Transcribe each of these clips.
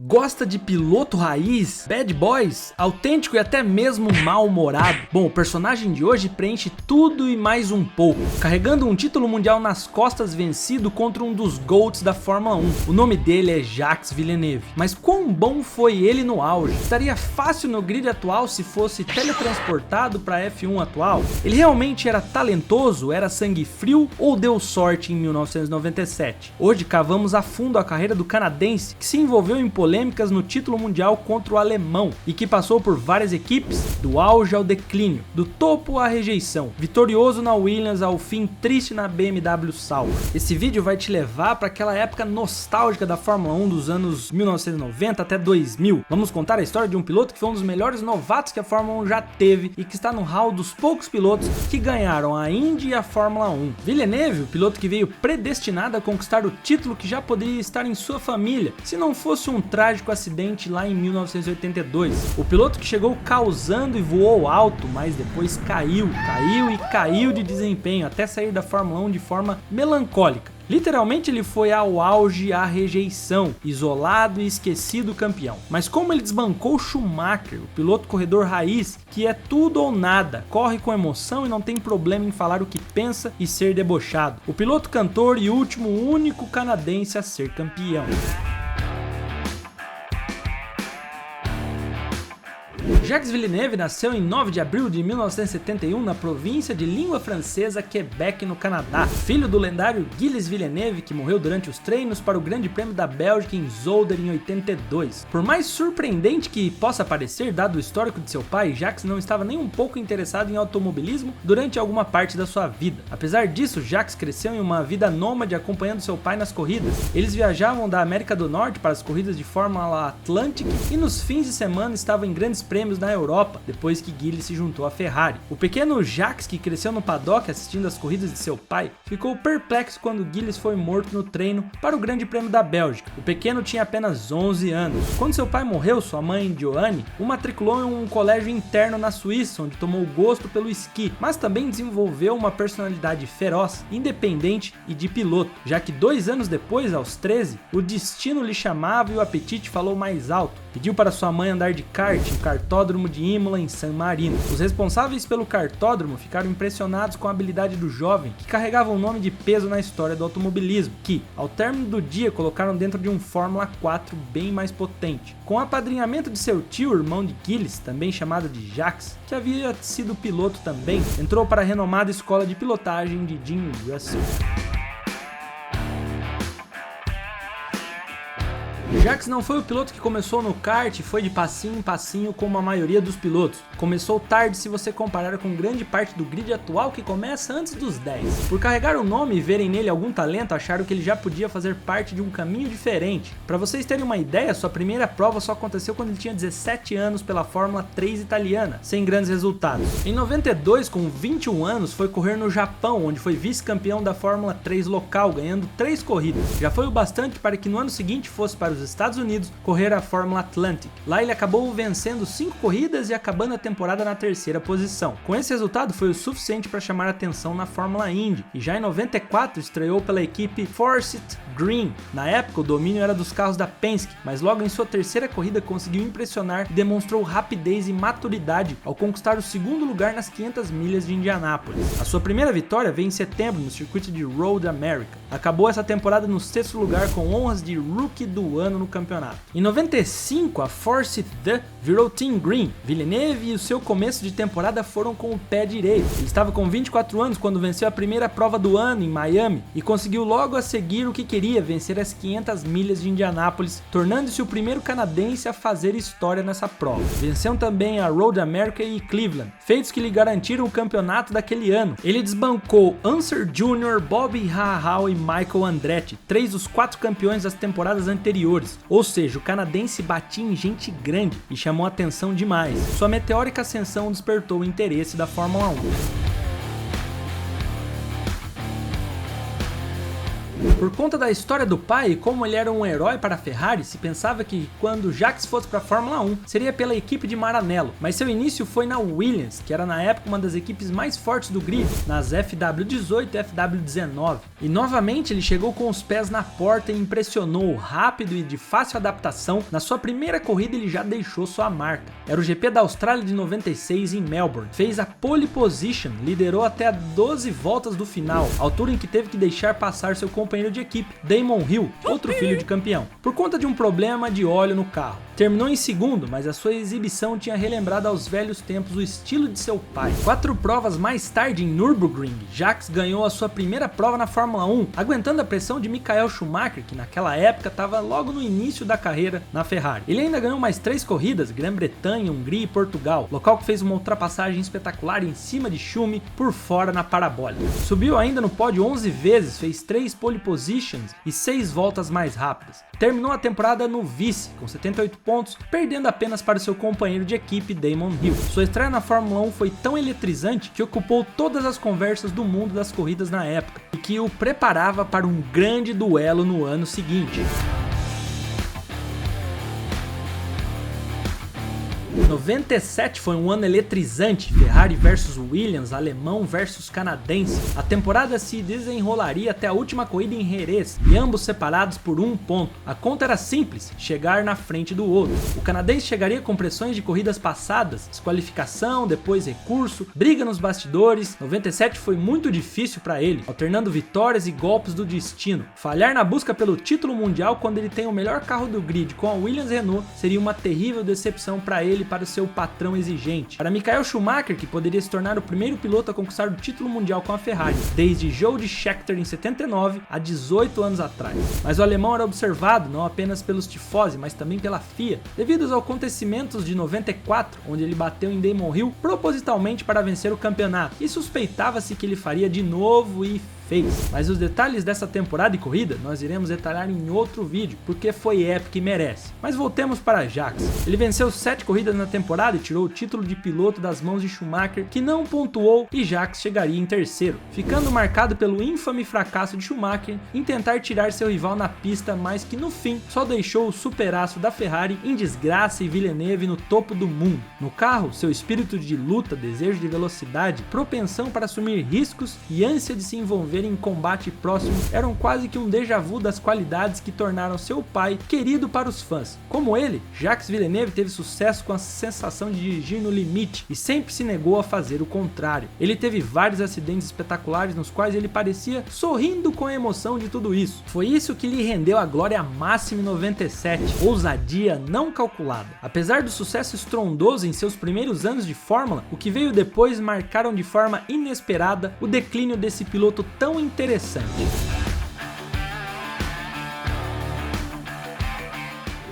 Gosta de piloto raiz, bad boys, autêntico e até mesmo mal-humorado? Bom, o personagem de hoje preenche tudo e mais um pouco, carregando um título mundial nas costas vencido contra um dos GOATs da Fórmula 1. O nome dele é Jacques Villeneuve. Mas quão bom foi ele no auge? Estaria fácil no grid atual se fosse teletransportado para a F1 atual? Ele realmente era talentoso, era sangue frio ou deu sorte em 1997? Hoje cavamos a fundo a carreira do canadense, que se envolveu em polêmicas no título mundial contra o alemão e que passou por várias equipes, do auge ao declínio, do topo à rejeição, vitorioso na Williams ao fim triste na BMW Sauber. Esse vídeo vai te levar para aquela época nostálgica da Fórmula 1 dos anos 1990 até 2000. Vamos contar a história de um piloto que foi um dos melhores novatos que a Fórmula 1 já teve e que está no hall dos poucos pilotos que ganharam a Indy e a Fórmula 1. Villeneuve, o piloto que veio predestinado a conquistar o título que já poderia estar em sua família, se não fosse um trágico acidente lá em 1982. O piloto que chegou causando e voou alto, mas depois caiu de desempenho até sair da Fórmula 1 de forma melancólica. Literalmente ele foi ao auge à rejeição, isolado e esquecido campeão. Mas como ele desbancou Schumacher, o piloto corredor raiz, que é tudo ou nada, corre com emoção e não tem problema em falar o que pensa e ser debochado. O piloto cantor e único canadense a ser campeão. Jacques Villeneuve nasceu em 9 de abril de 1971 na província de língua francesa Quebec, no Canadá, filho do lendário Gilles Villeneuve, que morreu durante os treinos para o Grande Prêmio da Bélgica em Zolder em 82. Por mais surpreendente que possa parecer, dado o histórico de seu pai, Jacques não estava nem um pouco interessado em automobilismo durante alguma parte da sua vida. Apesar disso, Jacques cresceu em uma vida nômade acompanhando seu pai nas corridas. Eles viajavam da América do Norte para as corridas de Fórmula Atlantic e nos fins de semana estavam em grandes prêmios na Europa, depois que Gilles se juntou à Ferrari. O pequeno Jacques, que cresceu no paddock assistindo às corridas de seu pai, ficou perplexo quando Gilles foi morto no treino para o Grande Prêmio da Bélgica. O pequeno tinha apenas 11 anos. Quando seu pai morreu, sua mãe, Joanne, o matriculou em um colégio interno na Suíça, onde tomou gosto pelo esqui, mas também desenvolveu uma personalidade feroz, independente e de piloto, já que 2 anos depois, aos 13, o destino lhe chamava e o apetite falou mais alto. Pediu para sua mãe andar de kart no cartódromo de Imola, em San Marino. Os responsáveis pelo cartódromo ficaram impressionados com a habilidade do jovem, que carregava um nome de peso na história do automobilismo, que, ao término do dia, colocaram dentro de um Fórmula 4 bem mais potente. Com o apadrinhamento de seu tio, irmão de Gilles, também chamado de Jacques, que havia sido piloto também, entrou para a renomada escola de pilotagem de Jim Russell. Jacques não foi o piloto que começou no kart e foi de passinho em passinho como a maioria dos pilotos. Começou tarde se você comparar com grande parte do grid atual que começa antes dos 10. Por carregar o nome e verem nele algum talento, acharam que ele já podia fazer parte de um caminho diferente. Para vocês terem uma ideia, sua primeira prova só aconteceu quando ele tinha 17 anos pela Fórmula 3 italiana, sem grandes resultados. Em 92, com 21 anos, foi correr no Japão, onde foi vice-campeão da Fórmula 3 local, ganhando 3 corridas. Já foi o bastante para que no ano seguinte fosse para os Estados Unidos correr a Fórmula Atlantic. Lá ele acabou vencendo 5 corridas e acabando a temporada na 3ª posição. Com esse resultado foi o suficiente para chamar a atenção na Fórmula Indy, e já em 94 estreou pela equipe Forsyth Green. Na época o domínio era dos carros da Penske, mas logo em sua 3ª corrida conseguiu impressionar e demonstrou rapidez e maturidade ao conquistar o 2º lugar nas 500 milhas de Indianápolis. A sua primeira vitória veio em setembro no circuito de Road America. Acabou essa temporada no 6º lugar com honras de Rookie do Ano no campeonato. Em 95, a Forsyth virou Team Green. Villeneuve e o seu começo de temporada foram com o pé direito. Ele estava com 24 anos quando venceu a primeira prova do ano em Miami e conseguiu logo a seguir o que queria, vencer as 500 milhas de Indianápolis, tornando-se o primeiro canadense a fazer história nessa prova. Venceu também a Road America e Cleveland, feitos que lhe garantiram o campeonato daquele ano. Ele desbancou Unser Jr., Bobby Rahal e Michael Andretti, 3 dos 4 campeões das temporadas anteriores, ou seja, o canadense batia em gente grande e chamou atenção demais. Sua meteórica ascensão despertou o interesse da Fórmula 1. Por conta da história do pai e como ele era um herói para a Ferrari, se pensava que quando Jacques fosse para a Fórmula 1 seria pela equipe de Maranello, mas seu início foi na Williams, que era na época uma das equipes mais fortes do grid, nas FW18 e FW19. E novamente ele chegou com os pés na porta e impressionou rápido e de fácil adaptação. Na sua primeira corrida ele já deixou sua marca. Era o GP da Austrália de 96 em Melbourne. Fez a pole position, liderou até 12 voltas do final, altura em que teve que deixar passar seu companheiro de equipe, Damon Hill, outro filho de campeão, por conta de um problema de óleo no carro. Terminou em segundo, mas a sua exibição tinha relembrado aos velhos tempos o estilo de seu pai. 4 provas mais tarde em Nürburgring, Jacques ganhou a sua primeira prova na Fórmula 1, aguentando a pressão de Michael Schumacher, que naquela época estava logo no início da carreira na Ferrari. Ele ainda ganhou mais 3 corridas, Grã-Bretanha, Hungria e Portugal, local que fez uma ultrapassagem espetacular em cima de Schumi por fora na parabólica. Subiu ainda no pódio 11 vezes, fez 3 pole positions e 6 voltas mais rápidas. Terminou a temporada no vice, com 78 pontos, perdendo apenas para o seu companheiro de equipe Damon Hill. Sua estreia na Fórmula 1 foi tão eletrizante que ocupou todas as conversas do mundo das corridas na época, e que o preparava para um grande duelo no ano seguinte. 97 foi um ano eletrizante, Ferrari versus Williams, alemão versus canadense. A temporada se desenrolaria até a última corrida em Jerez, e ambos separados por 1 ponto. A conta era simples, chegar na frente do outro. O canadense chegaria com pressões de corridas passadas, desqualificação, depois recurso, briga nos bastidores. 97 foi muito difícil para ele, alternando vitórias e golpes do destino. Falhar na busca pelo título mundial quando ele tem o melhor carro do grid com a Williams Renault seria uma terrível decepção para ele e para o seu patrão exigente. Para Michael Schumacher, que poderia se tornar o primeiro piloto a conquistar o título mundial com a Ferrari, desde Jody Scheckter em 79, há 18 anos atrás. Mas o alemão era observado não apenas pelos tifosi, mas também pela FIA, devido aos acontecimentos de 94, onde ele bateu em Damon Hill propositalmente para vencer o campeonato, e suspeitava-se que ele faria de novo e fez. Mas os detalhes dessa temporada e corrida nós iremos detalhar em outro vídeo, porque foi épico e merece. Mas voltemos para Jacques. Ele venceu 7 corridas na temporada e tirou o título de piloto das mãos de Schumacher, que não pontuou, e Jacques chegaria em terceiro, ficando marcado pelo infame fracasso de Schumacher em tentar tirar seu rival na pista, mas que no fim só deixou o superaço da Ferrari em desgraça e Villeneuve no topo do mundo. No carro, seu espírito de luta, desejo de velocidade, propensão para assumir riscos e ânsia de se envolver em combate próximo eram quase que um déjà vu das qualidades que tornaram seu pai querido para os fãs. Como ele, Jacques Villeneuve teve sucesso com a sensação de dirigir no limite e sempre se negou a fazer o contrário. Ele teve vários acidentes espetaculares nos quais ele parecia sorrindo com a emoção de tudo isso. Foi isso que lhe rendeu a glória máxima em 97, ousadia não calculada. Apesar do sucesso estrondoso em seus primeiros anos de Fórmula, o que veio depois marcaram de forma inesperada o declínio desse piloto tão interessante.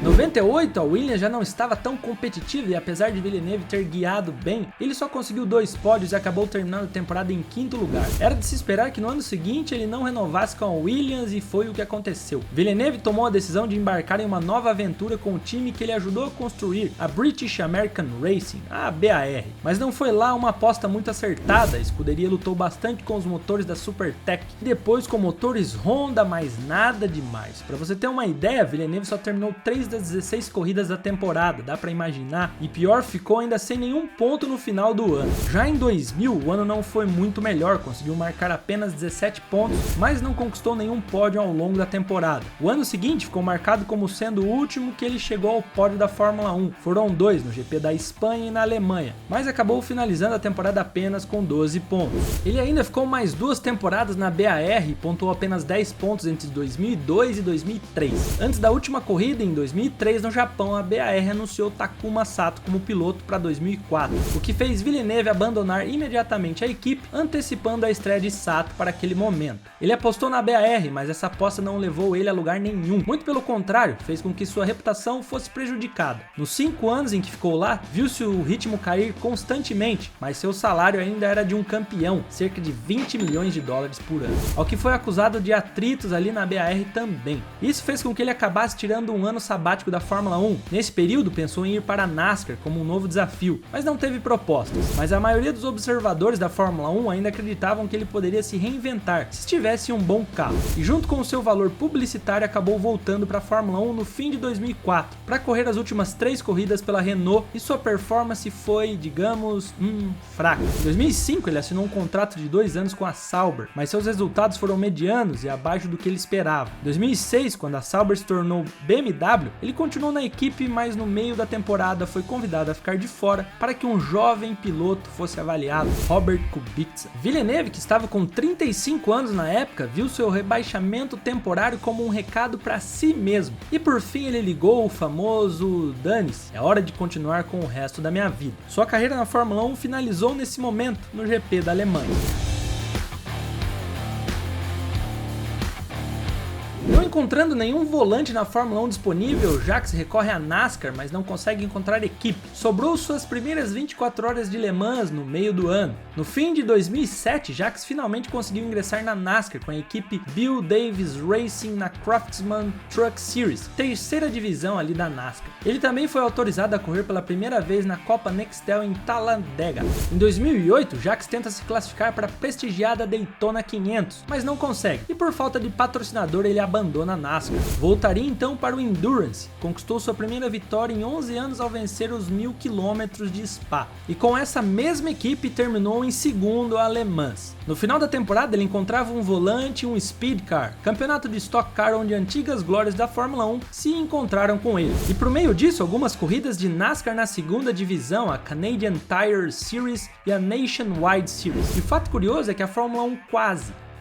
98, a Williams já não estava tão competitiva e apesar de Villeneuve ter guiado bem, ele só conseguiu 2 pódios e acabou terminando a temporada em 5º lugar. Era de se esperar que no ano seguinte ele não renovasse com a Williams e foi o que aconteceu. Villeneuve tomou a decisão de embarcar em uma nova aventura com o time que ele ajudou a construir, a British American Racing, a BAR. Mas não foi lá uma aposta muito acertada, a escuderia lutou bastante com os motores da Supertech e depois com motores Honda, mas nada demais. Para você ter uma ideia, Villeneuve só terminou 3 das 16 corridas da temporada, dá pra imaginar, e pior, ficou ainda sem nenhum ponto no final do ano. Já em 2000, o ano não foi muito melhor, conseguiu marcar apenas 17 pontos, mas não conquistou nenhum pódio ao longo da temporada. O ano seguinte ficou marcado como sendo o último que ele chegou ao pódio da Fórmula 1, foram 2 no GP da Espanha e na Alemanha, mas acabou finalizando a temporada apenas com 12 pontos. Ele ainda ficou mais 2 temporadas na BAR e pontuou apenas 10 pontos entre 2002 e 2003. Antes da última corrida, em 2003, no Japão, a BAR anunciou Takuma Sato como piloto para 2004, o que fez Villeneuve abandonar imediatamente a equipe, antecipando a estreia de Sato para aquele momento. Ele apostou na BAR, mas essa aposta não levou ele a lugar nenhum, muito pelo contrário, fez com que sua reputação fosse prejudicada. Nos 5 anos em que ficou lá, viu-se o ritmo cair constantemente, mas seu salário ainda era de um campeão, cerca de 20 milhões de dólares por ano, ao que foi acusado de atritos ali na BAR também. Isso fez com que ele acabasse tirando um ano sabático sabático da Fórmula 1. Nesse período pensou em ir para a NASCAR como um novo desafio, mas não teve propostas. Mas a maioria dos observadores da Fórmula 1 ainda acreditavam que ele poderia se reinventar se tivesse um bom carro. E junto com o seu valor publicitário acabou voltando para a Fórmula 1 no fim de 2004, para correr as últimas 3 corridas pela Renault, e sua performance foi, digamos, fraca. Em 2005 ele assinou um contrato de 2 anos com a Sauber, mas seus resultados foram medianos e abaixo do que ele esperava. Em 2006, quando a Sauber se tornou BMW, ele continuou na equipe, mas no meio da temporada foi convidado a ficar de fora para que um jovem piloto fosse avaliado, Robert Kubica. Villeneuve, que estava com 35 anos na época, viu seu rebaixamento temporário como um recado para si mesmo. E por fim ele ligou o famoso dane-se, é hora de continuar com o resto da minha vida. Sua carreira na Fórmula 1 finalizou nesse momento no GP da Alemanha. Não encontrando nenhum volante na Fórmula 1 disponível, Jacques recorre à NASCAR, mas não consegue encontrar equipe. Sobrou suas primeiras 24 horas de Le Mans no meio do ano. No fim de 2007, Jacques finalmente conseguiu ingressar na NASCAR com a equipe Bill Davis Racing na Craftsman Truck Series, terceira divisão ali da NASCAR. Ele também foi autorizado a correr pela primeira vez na Copa Nextel em Talladega. Em 2008, Jacques tenta se classificar para a prestigiada Daytona 500, mas não consegue, e por falta de patrocinador ele abandona a NASCAR. Voltaria então para o Endurance, conquistou sua primeira vitória em 11 anos ao vencer os 1000 km de Spa, e com essa mesma equipe terminou em segundo a Le Mans. No final da temporada ele encontrava um volante e um Speed Car, campeonato de Stock Car onde antigas glórias da Fórmula 1 se encontraram com ele. E por meio disso, algumas corridas de NASCAR na segunda divisão, a Canadian Tire Series e a Nationwide Series. E o fato curioso é que a Fórmula 1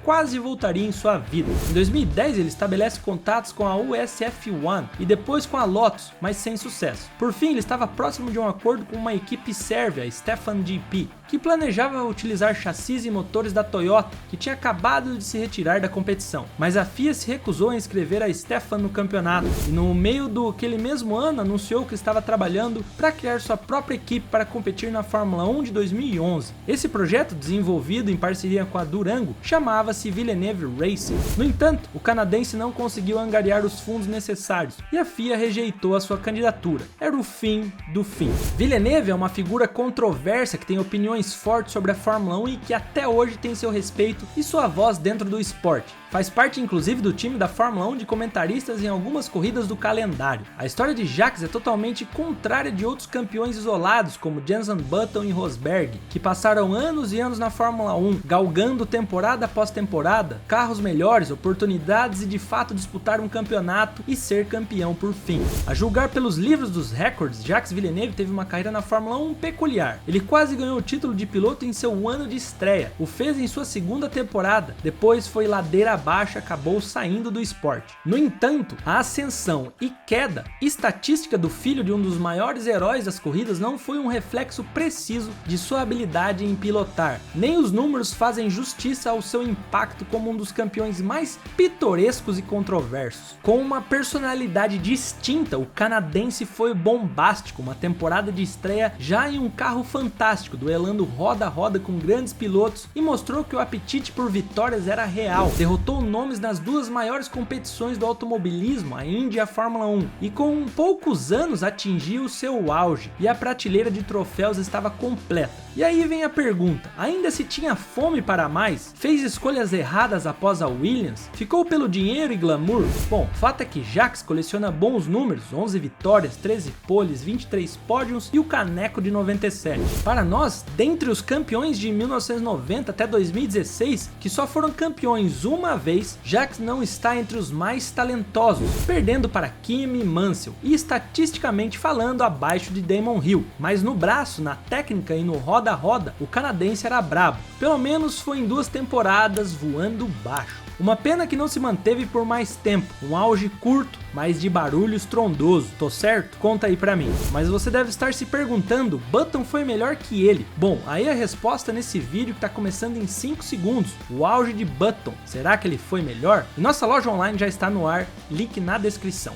quase voltaria em sua vida. Em 2010 ele estabelece contatos com a USF1 e depois com a Lotus, mas sem sucesso. Por fim ele estava próximo de um acordo com uma equipe sérvia, a Stefan GP, que planejava utilizar chassis e motores da Toyota, que tinha acabado de se retirar da competição. Mas a FIA se recusou a inscrever a Stefan no campeonato, e no meio daquele mesmo ano anunciou que estava trabalhando para criar sua própria equipe para competir na Fórmula 1 de 2011. Esse projeto, desenvolvido em parceria com a Durango, chamava-se Villeneuve Racing. No entanto, o canadense não conseguiu angariar os fundos necessários e a FIA rejeitou a sua candidatura. Era o fim do fim. Villeneuve é uma figura controversa que tem opiniões fortes sobre a Fórmula 1 e que até hoje tem seu respeito e sua voz dentro do esporte. Faz parte inclusive do time da Fórmula 1 de comentaristas em algumas corridas do calendário. A história de Jacques é totalmente contrária de outros campeões isolados como Jenson Button e Rosberg, que passaram anos e anos na Fórmula 1, galgando temporada após temporada, carros melhores, oportunidades e de fato disputar um campeonato e ser campeão por fim. A julgar pelos livros dos recordes, Jacques Villeneuve teve uma carreira na Fórmula 1 peculiar. Ele quase ganhou o título de piloto em seu ano de estreia, o fez em sua segunda temporada, depois foi ladeira abaixo, acabou saindo do esporte. No entanto, a ascensão e queda estatística do filho de um dos maiores heróis das corridas não foi um reflexo preciso de sua habilidade em pilotar, nem os números fazem justiça ao seu impacto como um dos campeões mais pitorescos e controversos. Com uma personalidade distinta, o canadense foi bombástico, uma temporada de estreia já em um carro fantástico, duelando roda a roda com grandes pilotos e mostrou que o apetite por vitórias era real. Derrotou nomes nas duas maiores competições do automobilismo, a Indy e a Fórmula 1, e com poucos anos atingiu seu auge e a prateleira de troféus estava completa. E aí vem a pergunta, ainda se tinha fome para mais? Fez escolhas erradas após a Williams? Ficou pelo dinheiro e glamour? Bom, o fato é que Jacques coleciona bons números, 11 vitórias, 13 poles, 23 pódios e o caneco de 97. Para nós, dentre os campeões de 1990 até 2016, que só foram campeões uma vez, Jacques não está entre os mais talentosos, perdendo para Kimi Mansell e estatisticamente falando abaixo de Damon Hill, mas no braço, na técnica e no roda a roda, o canadense era brabo, pelo menos foi em 2 temporadas voando baixo. Uma pena que não se manteve por mais tempo, um auge curto, mas de barulho estrondoso, tô certo? Conta aí pra mim. Mas você deve estar se perguntando, Button foi melhor que ele? Bom, aí a resposta nesse vídeo que tá começando em 5 segundos, o auge de Button, será que ele foi melhor? E nossa loja online já está no ar, link na descrição.